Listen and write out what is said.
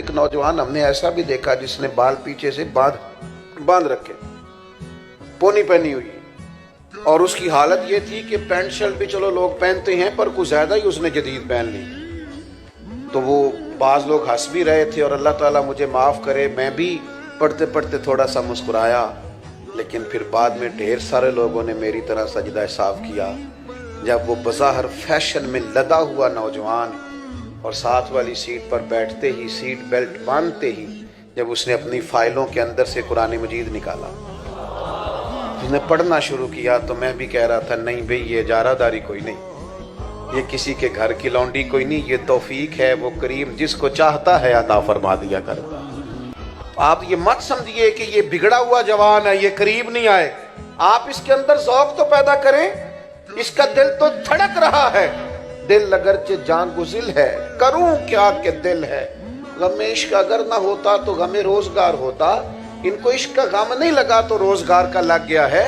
ایک نوجوان ہم نے ایسا بھی دیکھا جس نے بال پیچھے سے باندھ رکھے، پونی پہنی ہوئی، اور اس کی حالت یہ تھی کہ پینٹ شرٹ بھی چلو لوگ پہنتے ہیں پر کچھ زیادہ ہی اس نے جدید پہن لی۔ تو وہ بعض لوگ ہنس بھی رہے تھے، اور اللہ تعالیٰ مجھے معاف کرے میں بھی پڑھتے پڑھتے تھوڑا سا مسکرایا، لیکن پھر بعد میں ڈھیر سارے لوگوں نے میری طرح سجدہ صاف کیا جب وہ بظاہر فیشن میں لدا ہوا نوجوان اور ساتھ والی سیٹ پر بیٹھتے ہی سیٹ بیلٹ باندھتے ہی جب اس نے اپنی فائلوں کے اندر سے قرآن مجید نکالا، اس نے پڑھنا شروع کیا، تو میں بھی کہہ رہا تھا نہیں بھئی یہ اجارہ داری کوئی نہیں، یہ کسی کے گھر کی لونڈی کوئی نہیں، یہ توفیق ہے، وہ کریم جس کو چاہتا ہے عطا فرما دیا کرتا۔ آپ یہ مت سمجھیے کہ یہ بگڑا ہوا جوان ہے، یہ قریب نہیں آئے، آپ اس کے اندر ذوق تو پیدا کریں، اس کا دل تو دھڑک رہا ہے، دل اگرچہ جان گزل ہے، کروں کیا کہ دل ہے، غم عشق اگر نہ ہوتا تو غم روزگار ہوتا، ان کو عشق کا غم نہیں لگا تو روزگار کا لگ گیا ہے۔